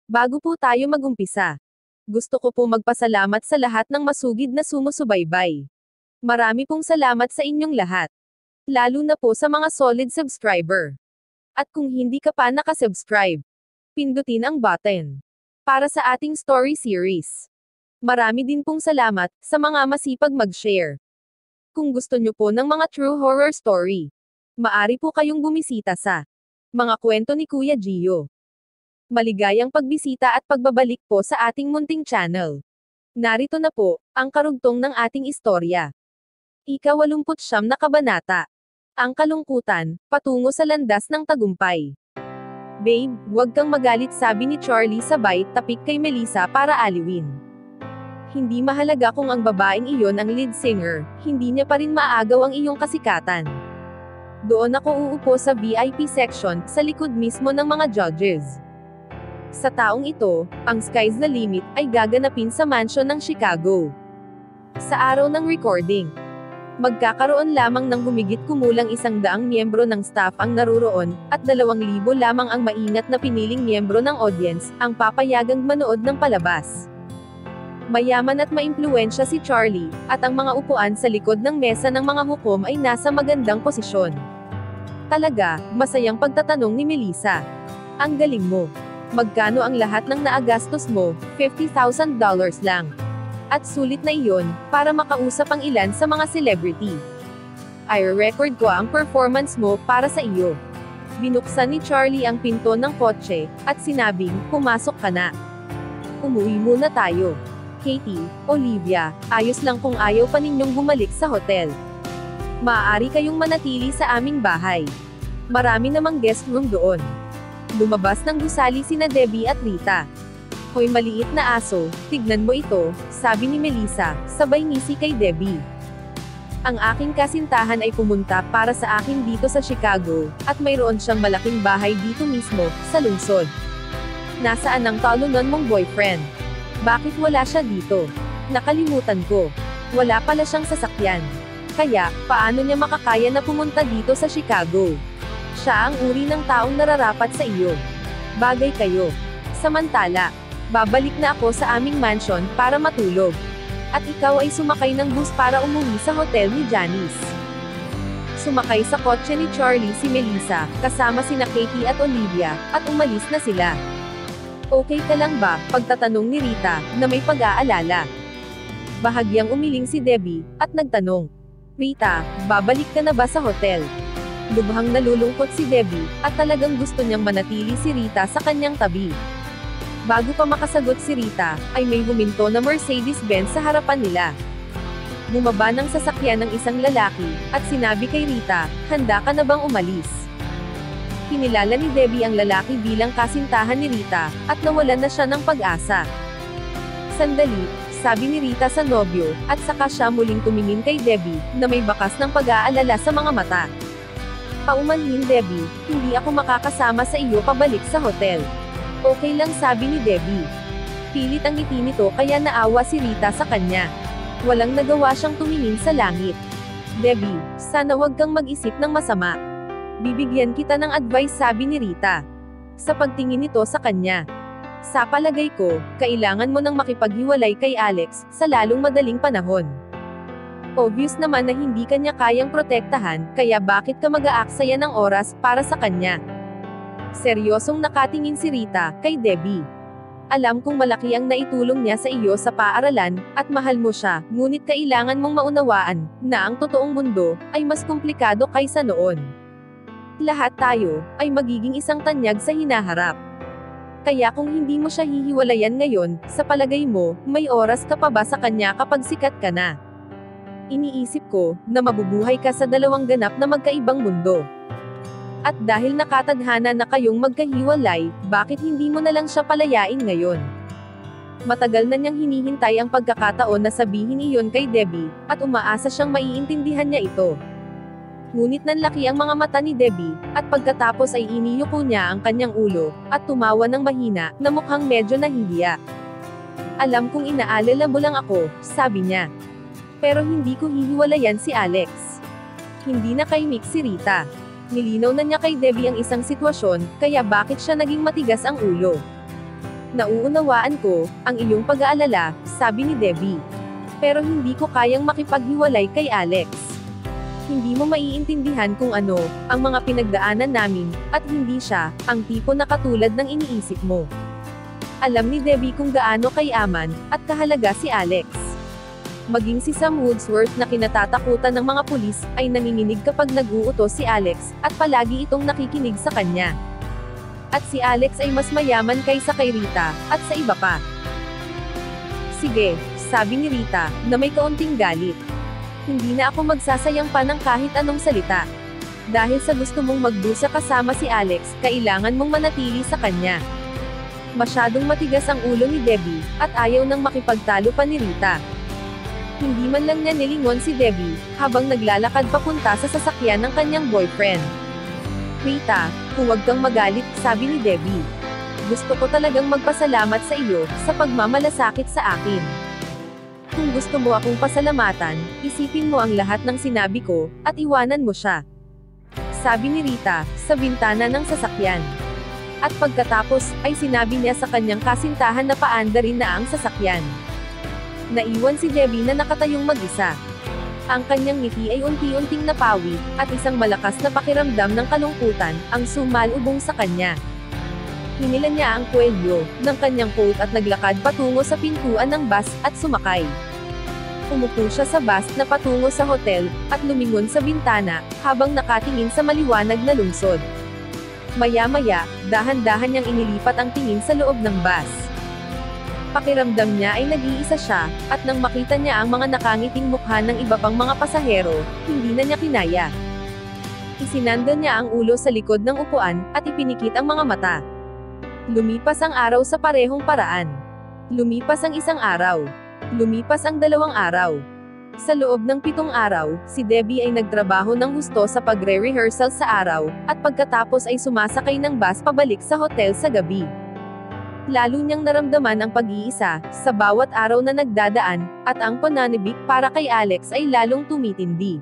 Bago po tayo magumpisa, gusto ko po magpasalamat sa lahat ng masugid na sumusubaybay. Marami pong salamat sa inyong lahat. Lalo na po sa mga solid subscriber. At kung hindi ka pa nakasubscribe, pindutin ang button para sa ating story series. Marami din pong salamat sa mga masipag mag-share. Kung gusto nyo po ng mga true horror story, maari po kayong bumisita sa Mga Kwento ni Kuya Gio. Maligayang pagbisita at pagbabalik po sa ating munting channel. Narito na po, ang karugtong ng ating istorya. Ika-89 na kabanata. Ang kalungkutan, patungo sa landas ng tagumpay. Babe, huwag kang magalit, sabi ni Charlie sabay tapik kay Melissa para aliwin. Hindi mahalaga kung ang babaeng iyon ang lead singer, hindi niya pa rin maagaw ang iyong kasikatan. Doon ako uupo sa VIP section, sa likod mismo ng mga judges. Sa taong ito, ang Sky's the Limit ay gaganapin sa mansion ng Chicago. Sa araw ng recording, magkakaroon lamang ng humigit kumulang 100 miyembro ng staff ang naruroon, at 2,000 lamang ang maingat na piniling miyembro ng audience, ang papayagang manood ng palabas. Mayaman at maimpluwensya si Charlie, at ang mga upuan sa likod ng mesa ng mga hukom ay nasa magandang posisyon. Talaga, masayang pagtatanong ni Melissa. Ang galing mo. Magkano ang lahat ng naagastos mo? $50,000 lang. At sulit na iyon, para makausap ang ilan sa mga celebrity. I-record ko ang performance mo para sa iyo. Binuksan ni Charlie ang pinto ng kotse, at sinabing, pumasok ka na. Umuwi muna tayo. Katie, Olivia, ayos lang kung ayaw pa ninyong bumalik sa hotel. Maaari kayong manatili sa aming bahay. Marami namang guest room doon. Lumabas ng gusali sina Debbie at Rita. Hoy maliit na aso, tignan mo ito, sabi ni Melissa, sabay ngisi kay Debbie. Ang aking kasintahan ay pumunta para sa akin dito sa Chicago, at mayroon siyang malaking bahay dito mismo, sa lungsod. Nasaan ang talunan mong boyfriend? Bakit wala siya dito? Nakalimutan ko. Wala pala siyang sasakyan. Kaya, paano niya makakaya na pumunta dito sa Chicago? Siya ang uri ng taong nararapat sa iyo. Bagay kayo. Samantala, babalik na ako sa aming mansion para matulog. At ikaw ay sumakay ng bus para umuwi sa hotel ni Janice. Sumakay sa kotse ni Charlie si Melissa, kasama sina Katie at Olivia, at umalis na sila. Okay ka lang ba? Pagtatanong ni Rita, na may pag-aalala. Bahagyang umiling si Debbie, at nagtanong. Rita, babalik ka na ba sa hotel? Lubhang nalulungkot si Debbie, at talagang gusto niyang manatili si Rita sa kanyang tabi. Bago pa makasagot si Rita, ay may huminto na Mercedes-Benz sa harapan nila. Bumaba ng sasakyan ng isang lalaki, at sinabi kay Rita, handa ka na bang umalis? Kinilala ni Debbie ang lalaki bilang kasintahan ni Rita, at nawalan na siya ng pag-asa. Sandali, sabi ni Rita sa nobyo, at saka siya muling tumingin kay Debbie, na may bakas ng pag-aalala sa mga mata. Paumanhin Debbie, hindi ako makakasama sa iyo pabalik sa hotel. Okay lang, sabi ni Debbie. Pilit ang ngiti nito kaya naawa si Rita sa kanya. Walang nagawa siyang tumingin sa langit. Debbie, sana wag kang mag-isip ng masama. Bibigyan kita ng advice, sabi ni Rita. Sa pagtingin nito sa kanya. Sa palagay ko, kailangan mo nang makipaghiwalay kay Alex, sa lalong madaling panahon. Obvious naman na hindi kanya kayang protektahan, kaya bakit ka mag-aaksaya ng oras para sa kanya? Seryosong nakatingin si Rita kay Debbie. Alam kong malaki ang naitulong niya sa iyo sa paaralan, at mahal mo siya, ngunit kailangan mong maunawaan, na ang totoong mundo, ay mas komplikado kaysa noon. Lahat tayo, ay magiging isang tanyag sa hinaharap. Kaya kung hindi mo siya hihiwalayan ngayon, sa palagay mo, may oras ka pa ba sa kanya kapag sikat ka na? Iniisip ko, na mabubuhay ka sa dalawang ganap na magkaibang mundo. At dahil nakatadhana na kayong magkahiwalay, bakit hindi mo na lang siya palayain ngayon? Matagal na niyang hinihintay ang pagkakataon na sabihin iyon kay Debbie, at umaasa siyang maiintindihan niya ito. Ngunit nanlaki ang mga mata ni Debbie, at pagkatapos ay iniyuko niya ang kanyang ulo, at tumawa ng mahina, na mukhang medyo nahihiya. Alam kong inaalala mo lang ako, sabi niya. Pero hindi ko hihiwalayan si Alex. Hindi na kaimik si Rita. Nilinaw na niya kay Debbie ang isang sitwasyon, kaya bakit siya naging matigas ang ulo. Nauunawaan ko ang iyong pag-aalala, sabi ni Debbie. Pero hindi ko kayang makipaghiwalay kay Alex. Hindi mo maiintindihan kung ano ang mga pinagdaanan namin, at hindi siya ang tipo na katulad ng iniisip mo. Alam ni Debbie kung gaano kayaman at kahalaga si Alex. Maging si Sam Woodsworth na kinatatakutan ng mga pulis ay nanginginig kapag nag-uutos si Alex, at palagi itong nakikinig sa kanya. At si Alex ay mas mayaman kaysa kay Rita, at sa iba pa. Sige, sabi ni Rita, na may kaunting galit. Hindi na ako magsasayang pa ng kahit anong salita. Dahil sa gusto mong magdusa kasama si Alex, kailangan mong manatili sa kanya. Masyadong matigas ang ulo ni Debbie, at ayaw nang makipagtalo pa ni Rita. Hindi man lang niya nilingon si Debbie, habang naglalakad papunta sa sasakyan ng kanyang boyfriend. Rita, huwag kang magalit, sabi ni Debbie. Gusto ko talagang magpasalamat sa iyo, sa pagmamalasakit sa akin. Kung gusto mo akong pasalamatan, isipin mo ang lahat ng sinabi ko, at iwanan mo siya. Sabi ni Rita, sa bintana ng sasakyan. At pagkatapos, ay sinabi niya sa kanyang kasintahan na paanda rin na ang sasakyan. Naiwan si Debbie na nakatayong mag-isa. Ang kanyang ngiti ay unti-unting napawi, at isang malakas na pakiramdam ng kalungkutan ang sumalubong sa kanya. Hinila niya ang kwelyo ng kanyang coat at naglakad patungo sa pintuan ng bus at sumakay. Umupo siya sa bus na patungo sa hotel, at lumingon sa bintana, habang nakatingin sa maliwanag na lungsod. Maya-maya, dahan-dahan niyang inilipat ang tingin sa loob ng bus. Pakiramdam niya ay nag-iisa siya, at nang makita niya ang mga nakangiting mukha ng iba pang mga pasahero, hindi na niya kinaya. Isinandal niya ang ulo sa likod ng upuan, at ipinikit ang mga mata. Lumipas ang araw sa parehong paraan. Lumipas ang isang araw. Lumipas ang 2 araw. Sa loob ng 7 araw, si Debbie ay nagtrabaho ng husto sa pagre-rehearsal sa araw, at pagkatapos ay sumasakay ng bus pabalik sa hotel sa gabi. Lalo niyang naramdaman ang pag-iisa, sa bawat araw na nagdadaan, at ang pananibik para kay Alex ay lalong tumitindi.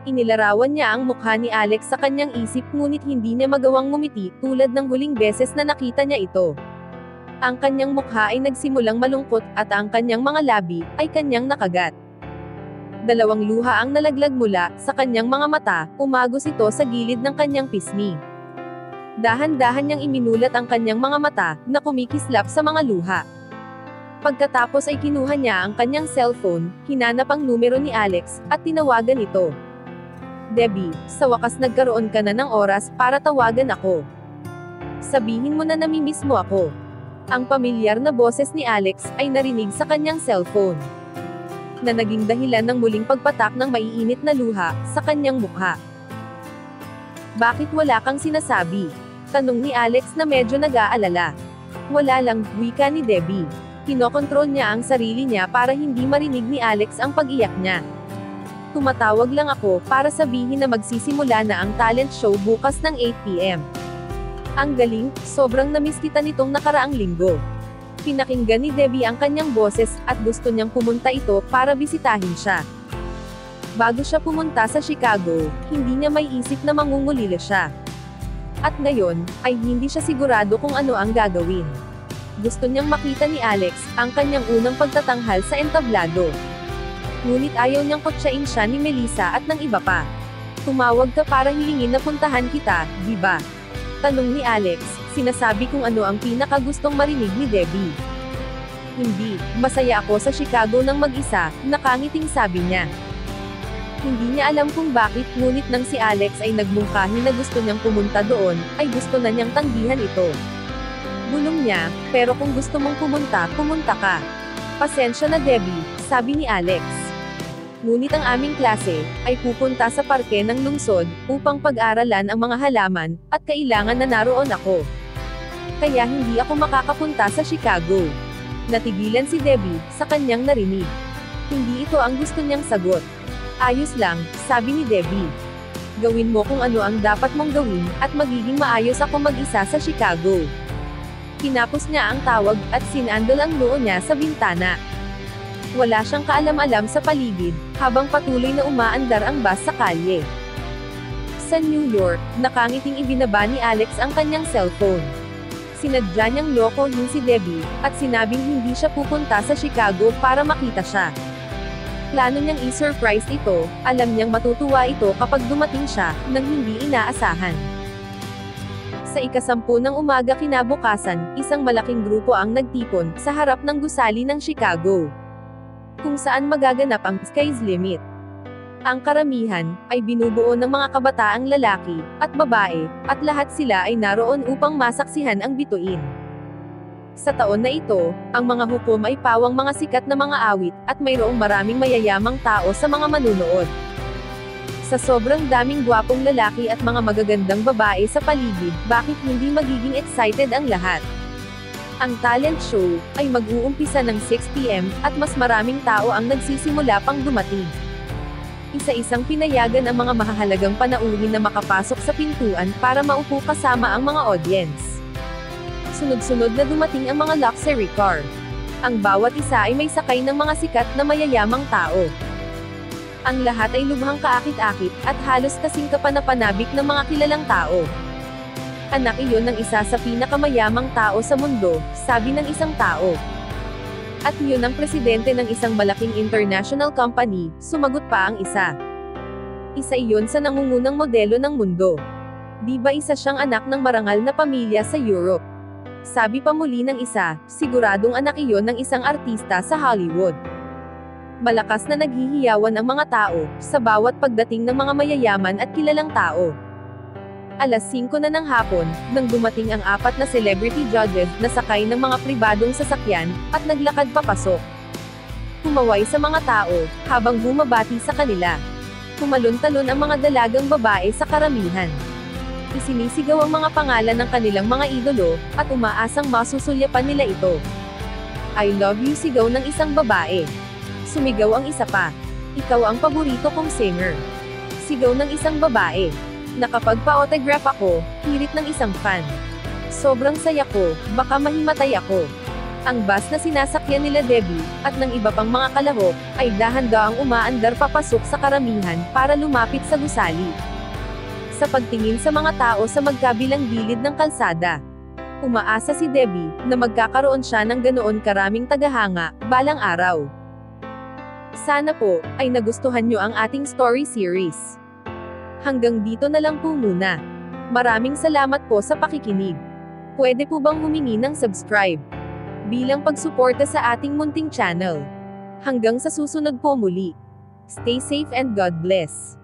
Inilarawan niya ang mukha ni Alex sa kanyang isip ngunit hindi niya magawang ngumiti, tulad ng huling beses na nakita niya ito. Ang kanyang mukha ay nagsimulang malungkot, at ang kanyang mga labi ay kanyang nakagat. 2 luha ang nalaglag mula sa kanyang mga mata, umagos ito sa gilid ng kanyang pisngi. Dahan-dahan niyang iminulat ang kanyang mga mata, na kumikislap sa mga luha. Pagkatapos ay kinuha niya ang kanyang cellphone, hinanap ang numero ni Alex, at tinawagan ito. Debbie, sa wakas nagkaroon ka na ng oras para tawagan ako. Sabihin mo na namimiss mo ako. Ang pamilyar na boses ni Alex ay narinig sa kanyang cellphone, na naging dahilan ng muling pagpatak ng maiinit na luha sa kanyang mukha. Bakit wala kang sinasabi? Tanong ni Alex na medyo nag-aalala. Wala lang, wika ni Debbie. Kinokontrol niya ang sarili niya para hindi marinig ni Alex ang pag-iyak niya. Tumatawag lang ako para sabihin na magsisimula na ang talent show bukas ng 8 p.m. Ang galing, sobrang namiss kita nitong nakaraang linggo. Pinakinggan ni Debbie ang kanyang boses, at gusto niyang pumunta ito para bisitahin siya. Bago siya pumunta sa Chicago, hindi niya may isip na mangungulila siya. At ngayon, ay hindi siya sigurado kung ano ang gagawin. Gusto niyang makita ni Alex ang kanyang unang pagtatanghal sa entablado. Ngunit ayaw niyang kotsain siya ni Melissa at ng iba pa. Tumawag ka para hilingin na puntahan kita, di ba? Tanong ni Alex, sinasabi kung ano ang pinakagustong marinig ni Debbie. Hindi, masaya ako sa Chicago ng mag-isa, nakangiting sabi niya. Hindi niya alam kung bakit, ngunit nang si Alex ay nagmungkahi na gusto niyang pumunta doon, ay gusto na niyang tanggihan ito. Bulong niya, pero kung gusto mong pumunta, pumunta ka. Pasensya na Debbie, sabi ni Alex. Ngunit ang aming klase, ay pupunta sa parke ng lungsod, upang pag-aralan ang mga halaman, at kailangan na naroon ako. Kaya hindi ako makakapunta sa Chicago. Natigilan si Debbie, sa kanyang narinig. Hindi ito ang gusto niyang sagot. Ayos lang, sabi ni Debbie. Gawin mo kung ano ang dapat mong gawin, at magiging maayos ako mag-isa sa Chicago. Kinapos niya ang tawag, at sinandal ang noo niya sa bintana. Wala siyang kaalam-alam sa paligid, habang patuloy na umaandar ang bus sa kalye. Sa New York, nakangiting ibinaba ni Alex ang kanyang cellphone. Sinadya niyang lokohin si Debbie, at sinabing hindi siya pupunta sa Chicago para makita siya. Plano niyang i-surprise ito, alam niyang matutuwa ito kapag dumating siya, nang hindi inaasahan. Sa 10:10 ng umaga kinabukasan, isang malaking grupo ang nagtipon, sa harap ng gusali ng Chicago, kung saan magaganap ang Sky's Limit. Ang karamihan, ay binubuo ng mga kabataang lalaki, at babae, at lahat sila ay naroon upang masaksihan ang bituin. Sa taon na ito, ang mga hukom ay pawang mga sikat na mga awit, at mayroong maraming mayayamang tao sa mga manunood. Sa sobrang daming gwapong lalaki at mga magagandang babae sa paligid, bakit hindi magiging excited ang lahat? Ang talent show, ay mag-uumpisa ng 6 p.m., at mas maraming tao ang nagsisimula pang dumating. Isa-isang pinayagan ang mga mahahalagang panauhin na makapasok sa pintuan para maupo kasama ang mga audience. Sunod-sunod na dumating ang mga luxury car. Ang bawat isa ay may sakay ng mga sikat na mayayamang tao. Ang lahat ay lubhang kaakit-akit, at halos kasing kapanapanabik ng mga kilalang tao. Anak iyon ng isa sa pinakamayamang tao sa mundo, sabi ng isang tao. At yun ang presidente ng isang malaking international company, sumagot pa ang isa. Isa iyon sa nangungunang modelo ng mundo. Di ba isa siyang anak ng marangal na pamilya sa Europe? Sabi pa muli ng isa, siguradong anak iyon ng isang artista sa Hollywood. Malakas na naghihiyawan ang mga tao, sa bawat pagdating ng mga mayayaman at kilalang tao. Alas 5 na ng hapon, nang dumating ang 4 na celebrity judges na sakay ng mga pribadong sasakyan, at naglakad papasok. Humaway sa mga tao, habang bumabati sa kanila. Tumalon-talon ang mga dalagang babae sa karamihan. Isinisigaw ang mga pangalan ng kanilang mga idolo, at umaasang masusulyapan nila ito. I love you sigaw ng isang babae. Sumigaw ang isa pa. Ikaw ang paborito kong singer. Sigaw ng isang babae. Nakapagpa-autograph ako, hirit ng isang fan. Sobrang saya ko, baka mahimatay ako. Ang bus na sinasakyan nila Debbie, at ng iba pang mga kalahok, ay dahan-dahang umaandar papasok sa karamihan, para lumapit sa gusali. Sa pagtingin sa mga tao sa magkabilang gilid ng kalsada, umaasa si Debbie, na magkakaroon siya ng ganoon karaming tagahanga, balang araw. Sana po, ay nagustuhan nyo ang ating story series. Hanggang dito na lang po muna. Maraming salamat po sa pakikinig. Pwede po bang humingi ng subscribe? Bilang pagsuporta sa ating munting channel. Hanggang sa susunod po muli. Stay safe and God bless.